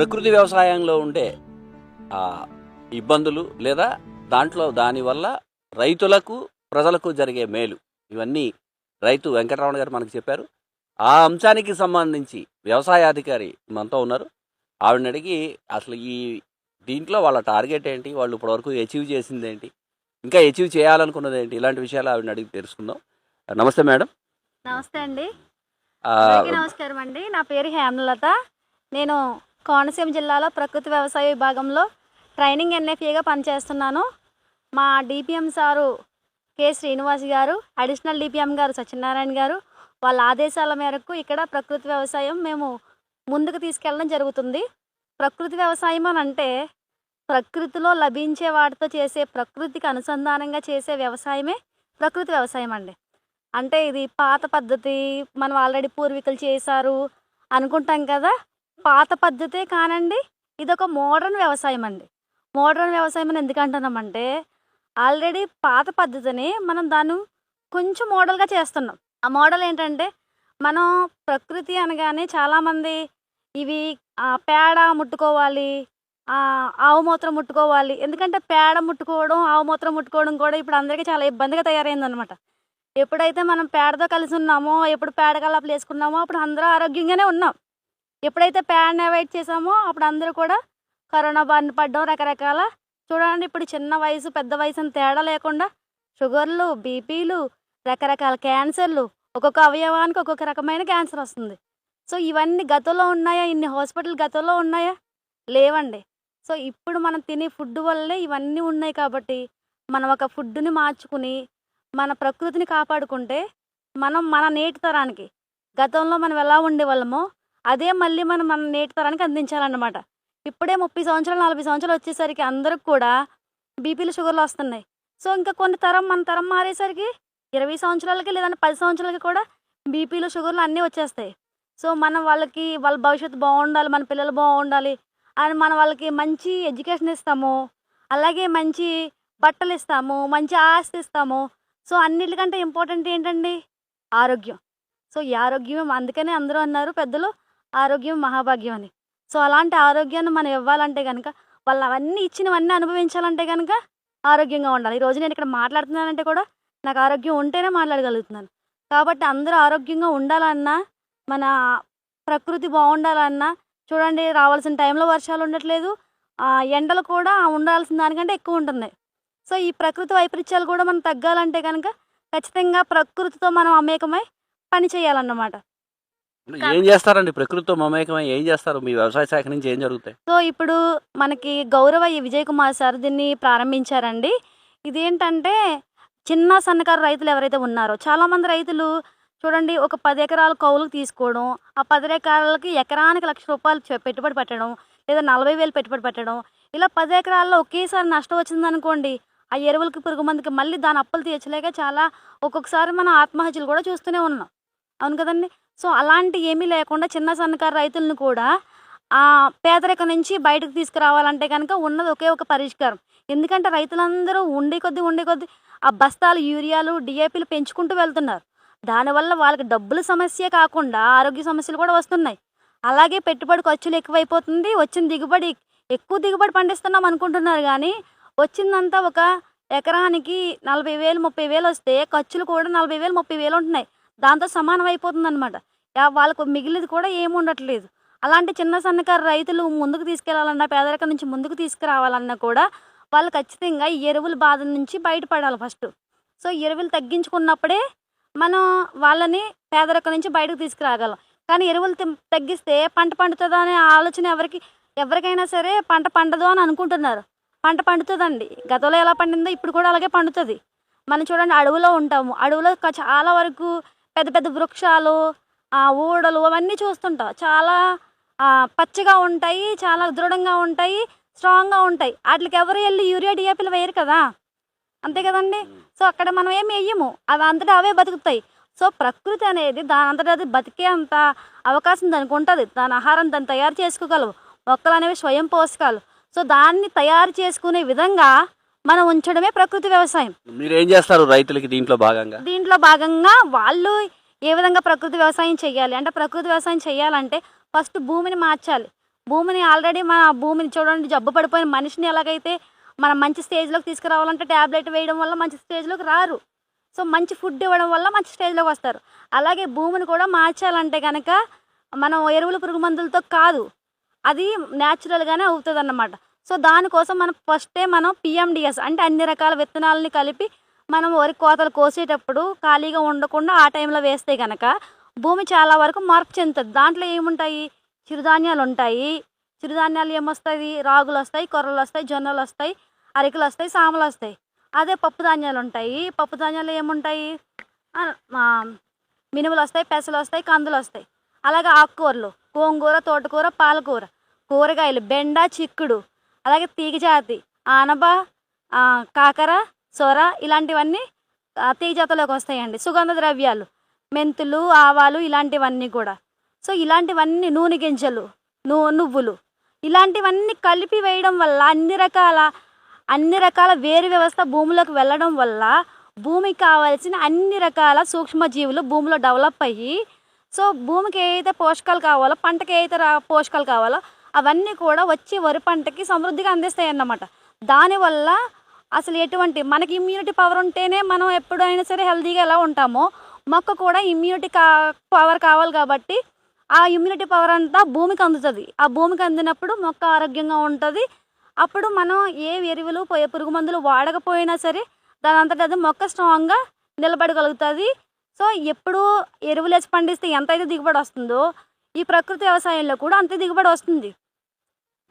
ప్రకృతి వ్యవసాయంలో ఉండే ఆ ఇబ్బందులు లేదా దానివల్ల రైతులకు ప్రజలకు జరిగే మేలు ఇవన్నీ రైతు వెంకటరమణ గారు మనకు చెప్పారు. ఆ అంశానికి సంబంధించి వ్యవసాయాధికారి మనతో ఉన్నారు. ఆవిడని అడిగి అసలు దీంట్లో వాళ్ళ టార్గెట్ ఏంటి, వాళ్ళు ఇప్పటివరకు అచీవ్ చేసింది ఏంటి, ఇంకా అచీవ్ చేయాలనుకున్నది ఏంటి, ఇలాంటి విషయాలు ఆవిడని అడిగి తెలుసుకుందాం. నమస్తే మేడం. నమస్తే అండి. అందరికీ నమస్కారం అండి. నా పేరు హేమలత. నేను కోనసీమ జిల్లాలో ప్రకృతి వ్యవసాయ విభాగంలో ట్రైనింగ్ ఎన్ఎఫ్ఏగా పనిచేస్తున్నాను. మా డిపిఎం సారు కె శ్రీనివాస్ గారు, అడిషనల్ డిపిఎం గారు సత్యనారాయణ గారు, వాళ్ళ ఆదేశాల మేరకు ఇక్కడ ప్రకృతి వ్యవసాయం మేము ముందుకు తీసుకెళ్ళడం జరుగుతుంది. ప్రకృతి వ్యవసాయం అని అంటే ప్రకృతిలో లభించే వాటితో చేసే, ప్రకృతికి అనుసంధానంగా చేసే వ్యవసాయమే ప్రకృతి వ్యవసాయం అండి. అంటే ఇది పాత పద్ధతి, మనం ఆల్రెడీ పూర్వీకులు చేశారు అనుకుంటాం కదా, పాత పద్ధతే కానండి, ఇదొక మోడర్న్ వ్యవసాయం అండి. మోడర్న్ వ్యవసాయం అని ఎందుకు అంటున్నామంటే ఆల్రెడీ పాత పద్ధతిని మనం దాన్ని కొంచెం మోడల్గా చేస్తున్నాం. ఆ మోడల్ ఏంటంటే, మనం ప్రకృతి అనగానే చాలామంది ఇవి పేడ ముట్టుకోవాలి, ఆవు మూత్రం ముట్టుకోవాలి. ఎందుకంటే పేడ ముట్టుకోవడం, ఆవు మూత్రం ముట్టుకోవడం కూడా ఇప్పుడు అందరికీ చాలా ఇబ్బందిగా తయారైందనమాట. ఎప్పుడైతే మనం పేడతో కలిసి ఉన్నామో, ఎప్పుడు పేడ కల్లాపులు వేసుకున్నామో అప్పుడు అందరూ ఆరోగ్యంగానే ఉన్నాం. ఎప్పుడైతే పేడని అవాయిడ్ చేసామో అప్పుడు అందరూ కూడా కరోనా బారిన పడడం, రకరకాల చూడండి ఇప్పుడు చిన్న వయసు పెద్ద వయసు అని తేడా లేకుండా షుగర్లు, బీపీలు, రకరకాల క్యాన్సర్లు, ఒక్కొక్క అవయవానికి ఒక్కొక్క రకమైన క్యాన్సర్ వస్తుంది. సో ఇవన్నీ గతంలో ఉన్నాయా? ఇన్ని హాస్పిటల్ గతంలో ఉన్నాయా? లేవండి. సో ఇప్పుడు మనం తినే ఫుడ్ వల్లే ఇవన్నీ ఉన్నాయి. కాబట్టి మనం ఒక ఫుడ్ని మార్చుకుని మన ప్రకృతిని కాపాడుకుంటే మనం మన నేటి తరానికి, గతంలో మనం ఎలా ఉండేవాళ్ళమో అదే మళ్ళీ మనం మన నేటి తరానికి అందించాలన్నమాట. ఇప్పుడే 30 సంవత్సరాలు 40 సంవత్సరాలు వచ్చేసరికి అందరికి కూడా బీపీలు, షుగర్లు వస్తున్నాయి. సో ఇంకా మన తరం మారేసరికి 20 సంవత్సరాలకి లేదంటే 10 సంవత్సరాలకి కూడా బీపీలు, షుగర్లు అన్నీ వచ్చేస్తాయి. సో మనం వాళ్ళ భవిష్యత్తు బాగుండాలి, మన పిల్లలు బాగుండాలి అని మనం వాళ్ళకి మంచి ఎడ్యుకేషన్ ఇస్తాము, అలాగే మంచి బట్టలు ఇస్తాము, మంచి ఆస్తి ఇస్తాము. సో అన్నిటికంటే ఇంపార్టెంట్ ఏంటండి? ఆరోగ్యం. సో ఈ ఆరోగ్యమే, అందుకనే అందరూ అన్నారు పెద్దలు, ఆరోగ్యం మహాభాగ్యం అని. సో అలాంటి ఆరోగ్యాన్ని మనం ఇవ్వాలంటే కనుక, వాళ్ళు అవన్నీ ఇచ్చినవన్నీ అనుభవించాలంటే కనుక ఆరోగ్యంగా ఉండాలి. ఈరోజు నేను ఇక్కడ మాట్లాడుతున్నానంటే కూడా నాకు ఆరోగ్యం ఉంటేనే మాట్లాడగలుగుతున్నాను. కాబట్టి అందరూ ఆరోగ్యంగా ఉండాలన్నా, మన ప్రకృతి బాగుండాలన్నా చూడండి, రావాల్సిన టైంలో వర్షాలు ఉండట్లేదు, ఎండలు కూడా ఉండాల్సిన దానికంటే ఎక్కువ ఉంటున్నాయి. సో ఈ ప్రకృతి వైపరీత్యాలు కూడా మనం తగ్గాలంటే కనుక ఖచ్చితంగా ప్రకృతితో మనం మమేకమై పని చేయాలన్నమాట. ఏం చేస్తారండి? ప్రకృతితో మమేకమై ఏం చేస్తారు? మీ వ్యవసాయ శాఖ నుంచి ఏం జరుగుతాయి? సో ఇప్పుడు మనకి గౌరవ విజయ్ కుమార్ సార్ దీన్ని ప్రారంభించారండి. ఇదేంటంటే చిన్న సన్నకారు రైతులు ఎవరైతే ఉన్నారో, చాలామంది రైతులు చూడండి ఒక 10 ఎకరాలు కౌలుకు తీసుకోవడం, ఆ 10 ఎకరాలకి ఎకరానికి ₹1,00,000 పెట్టుబడి పెట్టడం, లేదా 40,000 పెట్టుబడి పెట్టడం, ఇలా 10 ఎకరాల్లో ఒకేసారి నష్టం వచ్చిందనుకోండి, ఆ ఎరువులకి, పురుగు మందుకి మళ్ళీ దాని అప్పులు తీర్చలేక చాలా ఒక్కొక్కసారి మనం ఆత్మహత్యలు కూడా చూస్తూనే ఉన్నాం. అవును కదండి. సో అలాంటి ఏమీ లేకుండా చిన్న సన్నకారు రైతులను కూడా పేదరికం నుంచి బయటకు తీసుకురావాలంటే కనుక ఉన్నది ఒకే ఒక పరిష్కారం. ఎందుకంటే రైతులందరూ ఉండే కొద్దీ ఆ బస్తాలు, యూరియాలు, డిఏపీలు పెంచుకుంటూ వెళ్తున్నారు. దానివల్ల వాళ్ళకి డబ్బుల సమస్యే కాకుండా ఆరోగ్య సమస్యలు కూడా వస్తున్నాయి. అలాగే పెట్టుబడి ఖర్చులు ఎక్కువైపోతుంది, వచ్చిన ఎక్కువ దిగుబడి పండిస్తున్నాం అనుకుంటున్నారు. కానీ వచ్చిందంతా ఒక ఎకరానికి 40,000 30,000 వస్తే ఖర్చులు కూడా 40,000 30,000 ఉంటున్నాయి. దాంతో సమానం అయిపోతుంది అనమాట. వాళ్ళకు మిగిలిది కూడా ఏమి ఉండట్లేదు. అలాంటి చిన్న సన్నకారు రైతులు ముందుకు తీసుకెళ్లాలన్నా, పేదరికం నుంచి ముందుకు తీసుకురావాలన్నా కూడా వాళ్ళు ఖచ్చితంగా ఈ ఎరువుల బాధ నుంచి బయటపడాలి ఫస్ట్. సో ఎరువులు తగ్గించుకున్నప్పుడే మనం వాళ్ళని పేదరికం నుంచి బయటకు తీసుకురాగలం. కానీ ఎరువులు తగ్గిస్తే పంట పండుతుందా అనే ఆలోచన ఎవరికైనా సరే పంట పండదు అని అనుకుంటున్నారు. పంట పండుతుందండి. గతంలో ఎలా పండిందో ఇప్పుడు కూడా అలాగే పండుతుంది. మనం చూడండి, అడవిలో ఉంటాము, అడవిలో చాలా వరకు పెద్ద పెద్ద వృక్షాలు, ఊడలు అవన్నీ చూస్తుంటాం. చాలా పచ్చగా ఉంటాయి, చాలా దృఢంగా ఉంటాయి, స్ట్రాంగ్గా ఉంటాయి. వాటికి ఎవరు వెళ్ళి యూరియా డిఏపీలు వేయరు కదా, అంతే కదండి. సో అక్కడ మనం ఏమి వేయము, అవి అంతటా అవే బతుకుతాయి. సో ప్రకృతి అనేది దాని అంతటా అది బతికే అంత అవకాశం దానికి ఉంటుంది. దాని ఆహారం దాన్ని తయారు చేసుకోగలవు. మొక్కలు అనేవి స్వయం పోషకాలు. సో దాన్ని తయారు చేసుకునే విధంగా మనం ఉంచడమే ప్రకృతి వ్యవసాయం. మీరు ఏం చేస్తారు రైతులకి దీంట్లో భాగంగా వాళ్ళు ఏ విధంగా ప్రకృతి వ్యవసాయం చేయాలి అంటే, ప్రకృతి వ్యవసాయం చేయాలంటే ఫస్ట్ భూమిని మార్చాలి. భూమిని ఆల్రెడీ మన భూమిని చూడండి, జబ్బు పడిపోయిన మనిషిని ఎలాగైతే మనం మంచి స్టేజ్లోకి తీసుకురావాలంటే ట్యాబ్లెట్ వేయడం వల్ల మంచి స్టేజ్లోకి రారు. సో మంచి ఫుడ్ ఇవ్వడం వల్ల మంచి స్టేజ్లోకి వస్తారు. అలాగే భూమిని కూడా మార్చాలంటే కనుక మనం ఎరువులు పురుగు మందులతో కాదు, అది న్యాచురల్గానే అవుతుంది అన్నమాట. సో దానికోసం మనం ఫస్టే పిఎండిఎస్ అంటే అన్ని రకాల విత్తనాలని కలిపి మనం వరి కోతలు కోసేటప్పుడు ఖాళీగా ఉండకుండా ఆ టైంలో వేస్తే కనుక భూమి చాలా వరకు మార్పు చెందుతుంది. దాంట్లో ఏముంటాయి, చిరుధాన్యాలు ఉంటాయి. చిరుధాన్యాలు ఏమొస్తాయి, రాగులు వస్తాయి, కొర్రలు వస్తాయి, జొన్నలు వస్తాయి, అరికలు వస్తాయి, సామలు వస్తాయి. అదే పప్పు ధాన్యాలు ఉంటాయి. పప్పు ధాన్యాలు ఏముంటాయి, మినుములు వస్తాయి, పెసలు వస్తాయి, కందులు వస్తాయి. అలాగే ఆకుకూరలు, గోంగూర, తోటకూర, పాలకూర, కూరగాయలు, బెండ, చిక్కుడు, అలాగే తీగజాతి, ఆనప, కాకర, సొర, ఇలాంటివన్నీ తీగజాతలోకి వస్తాయండి. సుగంధ ద్రవ్యాలు, మెంతులు, ఆవాలు, ఇలాంటివన్నీ కూడా. సో ఇలాంటివన్నీ నూనె గింజలు, నువ్వులు, ఇలాంటివన్నీ కలిపి వేయడం వల్ల అన్ని రకాల వేరు వ్యవస్థ భూమిలోకి వెళ్ళడం వల్ల భూమికి కావాల్సిన అన్ని రకాల సూక్ష్మజీవులు భూమిలో డెవలప్ అయ్యి, సో భూమికి ఏదైతే పోషకాలు కావాలో, పంటకి ఏదైతే పోషకాలు కావాలో అవన్నీ కూడా వచ్చి వరి పంటకి సమృద్ధిగా అందిస్తాయి అన్నమాట. దానివల్ల అసలు మనకి ఇమ్యూనిటీ పవర్ ఉంటేనే మనం ఎప్పుడైనా సరే హెల్తీగా ఎలా ఉంటామో మొక్క కూడా ఇమ్యూనిటీ పవర్ కావాలి. కాబట్టి ఆ ఇమ్యూనిటీ పవర్ అంతా భూమికి అందుతుంది. ఆ భూమికి అందినప్పుడు మొక్క ఆరోగ్యంగా ఉంటుంది. అప్పుడు మనం ఏ ఎరువులు పురుగు మందులు వాడకపోయినా సరే దాని అంతటా అది మొక్క స్ట్రాంగ్గా నిలబడగలుగుతుంది. సో ఎప్పుడు ఎరువులు వేసి పండిస్తే ఎంతైతే దిగుబడి వస్తుందో ఈ ప్రకృతి వ్యవసాయంలో కూడా అంతే దిగుబడి వస్తుంది.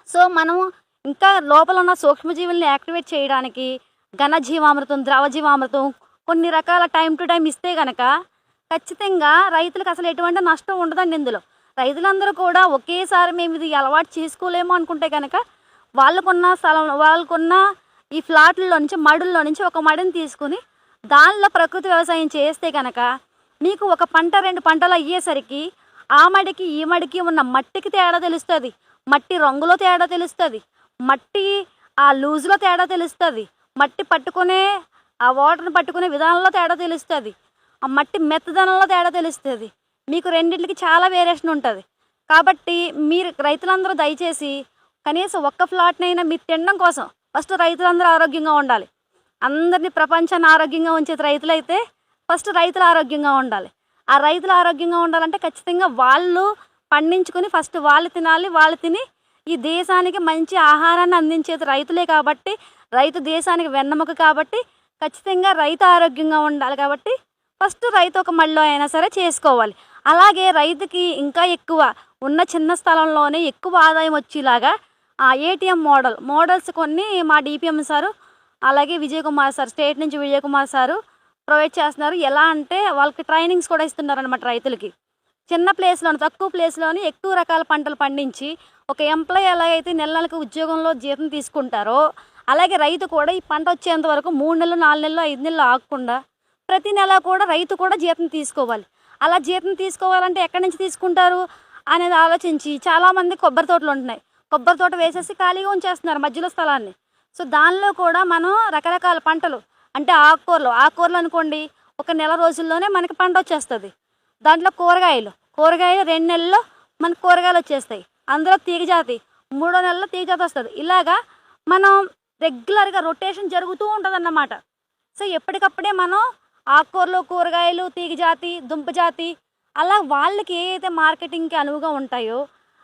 సో మనం ఇంకా లోపల ఉన్న సూక్ష్మజీవుల్ని యాక్టివేట్ చేయడానికి ఘనజీవామృతం, ద్రవజీవామృతం కొన్ని రకాల టైం టు టైం ఇస్తే కనుక ఖచ్చితంగా రైతులకు అసలు ఎటువంటి నష్టం ఉండదండి. ఇందులో రైతులందరూ కూడా ఒకేసారి మేము ఇది అలవాటు చేసుకోలేము అనుకుంటే కనుక వాళ్ళకున్న స్థలం, వాళ్ళకున్న ఈ ఫ్లాట్లలో నుంచి, మడుల్లో నుంచి ఒక మడిని తీసుకుని దానిలో ప్రకృతి వ్యవసాయం చేస్తే కనుక మీకు ఒక పంట 2 పంటలు అయ్యేసరికి ఆ మడికి ఈ మడికి ఉన్న మట్టికి తేడా తెలుస్తుంది, మట్టి రంగులో తేడా తెలుస్తుంది, మట్టి ఆ లూజులో తేడా తెలుస్తుంది, మట్టి పట్టుకునే ఆ వాటర్ని పట్టుకునే విధానంలో తేడా తెలుస్తుంది, ఆ మట్టి మెత్తదనంలో తేడా తెలుస్తుంది. మీకు రెండింటికి చాలా వేరియేషన్ ఉంటుంది. కాబట్టి మీరు రైతులందరూ దయచేసి కనీసం ఒక్క ఫ్లాట్నైనా మీరు తినడం కోసం ఫస్ట్ రైతులందరూ ఆరోగ్యంగా ఉండాలి. అందరినీ ప్రపంచాన్ని ఆరోగ్యంగా ఉంచేది రైతులైతే ఫస్ట్ రైతులు ఆరోగ్యంగా ఉండాలి. ఆ రైతులు ఆరోగ్యంగా ఉండాలంటే ఖచ్చితంగా వాళ్ళు పండించుకొని ఫస్ట్ వాళ్ళు తినాలి. వాళ్ళు తిని ఈ దేశానికి మంచి ఆహారాన్ని అందించేది రైతులే. కాబట్టి రైతు దేశానికి వెన్నెముక. కాబట్టి ఖచ్చితంగా రైతు ఆరోగ్యంగా ఉండాలి. కాబట్టి ఫస్ట్ రైతు ఒక మడిలో అయినా సరే చేసుకోవాలి. అలాగే రైతుకి ఇంకా ఎక్కువ ఉన్న చిన్న స్థలంలోనే ఎక్కువ ఆదాయం వచ్చేలాగా ఏటీఎం మోడల్స్ కొన్ని మా డిపిఎం సారు అలాగే విజయ్ కుమార్ సార్, స్టేట్ నుంచి విజయ్ కుమార్ సారు ప్రొవైడ్ చేస్తున్నారు. ఎలా అంటే వాళ్ళకి ట్రైనింగ్స్ కూడా ఇస్తున్నారు అనమాట. రైతులకి చిన్న ప్లేస్లోని, తక్కువ ప్లేస్లోని ఎక్కువ రకాల పంటలు పండించి ఒక ఎంప్లాయీ ఎలాగైతే నెలలకు ఉద్యోగంలో జీతం తీసుకుంటారో అలాగే రైతు కూడా ఈ పంట వచ్చేంత వరకు 3 నెలలు, 4 నెలలు, 5 నెలలు ఆగకుండా ప్రతి నెల కూడా రైతు కూడా జీతం తీసుకోవాలి. అలా జీతం తీసుకోవాలంటే ఎక్కడి నుంచి తీసుకుంటారు అనేది ఆలోచించి చాలామంది కొబ్బరి తోటలు ఉంటున్నాయి. కొబ్బరి తోట వేసేసి ఖాళీగా ఉంచేస్తున్నారు మధ్యలో స్థలాన్ని. సో దానిలో కూడా మనం రకరకాల పంటలు అంటే ఆకుకూరలు అనుకోండి, ఒక నెల రోజుల్లోనే మనకి పంట వచ్చేస్తుంది. దాంట్లో కూరగాయలు 2 నెలల్లో మనకు కూరగాయలు వచ్చేస్తాయి. అందులో తీగజాతి 3వ నెలలో తీగజాతి వస్తుంది. ఇలాగా మనం రెగ్యులర్గా రొటేషన్ జరుగుతూ ఉంటుంది అన్నమాట. సో ఎప్పటికప్పుడే మనం ఆకుకూరలు, కూరగాయలు, తీగజాతి, దుంపజాతి అలా వాళ్ళకి ఏ అయితే మార్కెటింగ్కి అనువుగా ఉంటాయో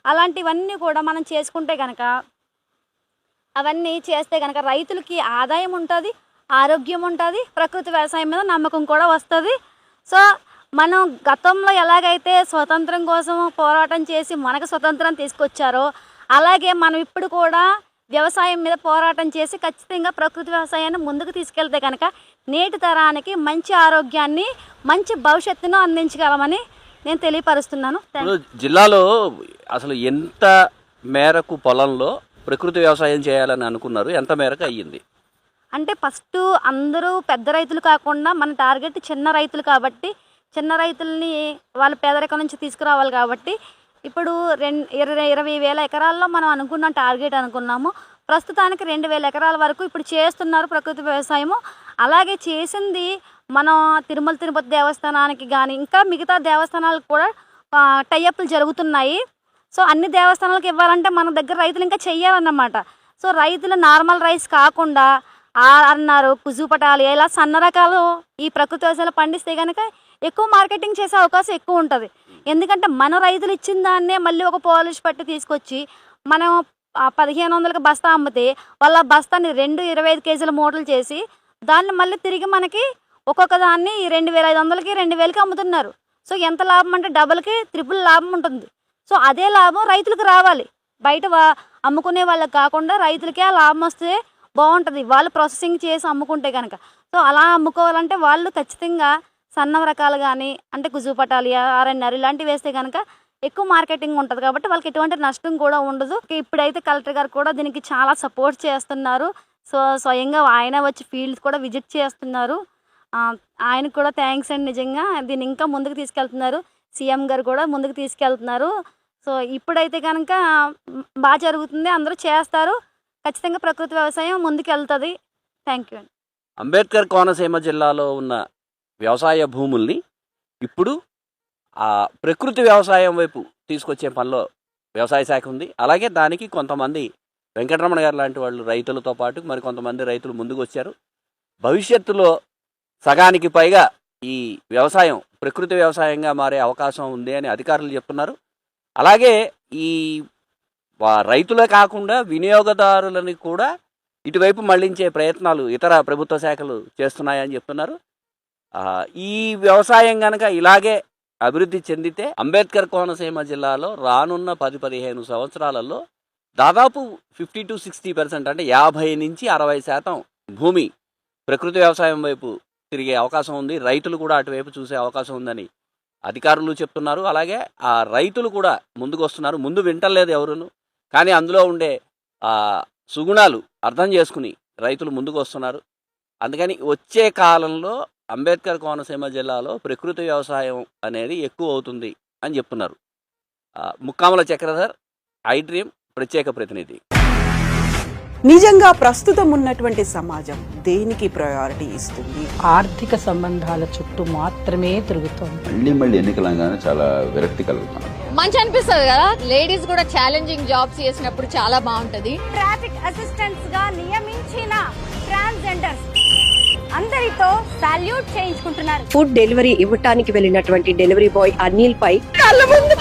అలాంటివన్నీ కూడా మనం చేసుకుంటే కనుక, అవన్నీ చేస్తే కనుక రైతులకి ఆదాయం ఉంటుంది, ఆరోగ్యం ఉంటుంది, ప్రకృతి వ్యవసాయం మీద నమ్మకం కూడా వస్తుంది. సో మనం గతంలో ఎలాగైతే స్వతంత్రం కోసం పోరాటం చేసి మనకు స్వతంత్రం తీసుకొచ్చారో అలాగే మనం ఇప్పుడు కూడా వ్యవసాయం మీద పోరాటం చేసి ఖచ్చితంగా ప్రకృతి వ్యవసాయాన్ని ముందుకు తీసుకెళ్తే కనుక నేటి తరానికి మంచి ఆరోగ్యాన్ని, మంచి భవిష్యత్తును అందించగలమని నేను తెలియపరుస్తున్నాను. జిల్లాలో అసలు ఎంత మేరకు పొలంలో ప్రకృతి వ్యవసాయం చేయాలని అనుకున్నారు, ఎంత మేరకు అయ్యింది? అంటే ఫస్ట్ అందరూ పెద్ద రైతులు కాకుండా మన టార్గెట్ చిన్న రైతులు. కాబట్టి చిన్న రైతుల్ని వాళ్ళ పేదరికం నుంచి తీసుకురావాలి. కాబట్టి ఇప్పుడు 20,000 ఎకరాల్లో మనం అనుకున్న టార్గెట్ అనుకున్నాము. ప్రస్తుతానికి 2,000 ఎకరాల వరకు ఇప్పుడు చేస్తున్నారు ప్రకృతి వ్యవసాయము. అలాగే చేసింది మనం తిరుపతి దేవస్థానానికి కానీ ఇంకా మిగతా దేవస్థానాలకు కూడా టైఅప్లు జరుగుతున్నాయి. సో అన్ని దేవస్థానాలకు ఇవ్వాలంటే మన దగ్గర రైతులు ఇంకా చెయ్యాలన్నమాట. సో రైతులు నార్మల్ రైస్ కాకుండా అన్నారు కుజుపటాలు ఇలా సన్న రకాలు ఈ ప్రకృతి వ్యవసాయంలో పండిస్తే కనుక ఎక్కువ మార్కెటింగ్ చేసే అవకాశం ఎక్కువ ఉంటుంది. ఎందుకంటే మన రైతులు ఇచ్చిన దాన్నే మళ్ళీ ఒక పాలిష్ పట్టి తీసుకొచ్చి మనం 1500కి బస్తా అమ్మితే వాళ్ళ బస్తాని 25 కేజీల మూటలు చేసి దాన్ని మళ్ళీ తిరిగి మనకి ఒక్కొక్క దాన్ని 2500కి 2000కి అమ్ముతున్నారు. సో ఎంత లాభం అంటే డబుల్కి ట్రిపుల్ లాభం ఉంటుంది. సో అదే లాభం రైతులకు రావాలి, బయట అమ్ముకునే వాళ్ళకి కాకుండా రైతులకే ఆ లాభం వస్తే బాగుంటుంది. వాళ్ళు ప్రాసెసింగ్ చేసి అమ్ముకుంటే కనుక. సో అలా అమ్ముకోవాలంటే వాళ్ళు ఖచ్చితంగా సన్న రకాలు కానీ అంటే కుజుపటాలి ఆర్ఎన్ఆర్ ఇలాంటివి వేస్తే కనుక ఎక్కువ మార్కెటింగ్ ఉంటుంది కాబట్టి వాళ్ళకి ఎటువంటి నష్టం కూడా ఉండదు. ఇప్పుడైతే కలెక్టర్ గారు కూడా దీనికి చాలా సపోర్ట్ చేస్తున్నారు. సో స్వయంగా ఆయన వచ్చి ఫీల్డ్ కూడా విజిట్ చేస్తున్నారు. ఆయనకు కూడా థ్యాంక్స్ అండి. నిజంగా దీన్ని ఇంకా ముందుకు తీసుకెళ్తున్నారు. సీఎం గారు కూడా ముందుకు తీసుకెళ్తున్నారు. సో ఇప్పుడైతే కనుక బాగా జరుగుతుంది, అందరూ చేస్తారు. ఖచ్చితంగా ప్రకృతి వ్యవసాయం ముందుకు వెళ్తుంది. థ్యాంక్ యూ అండి. అంబేద్కర్ కోనసీమ జిల్లాలో ఉన్న వ్యవసాయ భూముల్ని ఇప్పుడు ప్రకృతి వ్యవసాయం వైపు తీసుకొచ్చే పనిలో వ్యవసాయ శాఖ ఉంది. అలాగే దానికి కొంతమంది వెంకటరమణ గారు లాంటి వాళ్ళు రైతులతో పాటు మరి కొంతమంది రైతులు ముందుకు వచ్చారు. భవిష్యత్తులో సగానికి పైగా ఈ వ్యవసాయం ప్రకృతి వ్యవసాయంగా మారే అవకాశం ఉంది అని అధికారులు చెప్తున్నారు. అలాగే ఈ రైతులే కాకుండా వినియోగదారులని కూడా ఇటువైపు మళ్లించే ప్రయత్నాలు ఇతర ప్రభుత్వ శాఖలు చేస్తున్నాయని చెప్తున్నారు. ఈ వ్యవసాయం కనుక ఇలాగే అభివృద్ధి చెందితే అంబేద్కర్ కోనసీమ జిల్లాలో రానున్న 10-15 సంవత్సరాలలో దాదాపు 50-60% అంటే 50-60% భూమి ప్రకృతి వ్యవసాయం వైపు తిరిగే అవకాశం ఉంది. రైతులు కూడా అటువైపు చూసే అవకాశం ఉందని అధికారులు చెప్తున్నారు. అలాగే ఆ రైతులు కూడా ముందుకు వస్తున్నారు. ముందు వింటలేదు ఎవరును, కానీ అందులో ఉండే సుగుణాలు అర్థం చేసుకుని రైతులు ముందుకు వస్తున్నారు. అందుకని వచ్చే కాలంలో అంబేద్కర్ కోనసీమ జిల్లాలో ప్రకృతి వ్యవసాయం అనేది ఎక్కువ అవుతుంది అని చెప్తున్నారు. ముక్కామల చక్రధర్, ఐ డ్రీమ్ ప్రత్యేక ప్రతినిధి. నిజంగా ప్రస్తుతం ఉన్నటువంటి సమాజం దేనికి ప్రయారిటీ ఇస్తుంది? ఆర్థిక సంబంధాల చుట్టూ మాత్రమే తిరుగుతోంది. మళ్ళీ ఎన్నికలంగానే చాలా విరక్తి కలుగుతున్నాం. మంచి అనిపిస్తుంది కదా, లేడీస్ కూడా ఛాలెంజింగ్ జాబ్స్ చేసినప్పుడు చాలా బాగుంటది. ట్రాఫిక్ అసిస్టెంట్స్ గా నియమించిన ట్రాన్స్జెండర్స్ అందరితో సాల్యూట్ చేయించుకుంటున్నారు. ఫుడ్ డెలివరీ ఇవ్వటానికి వెళ్ళినటువంటి డెలివరీ బాయ్ అనిల్ పై కళ్ళ ముందు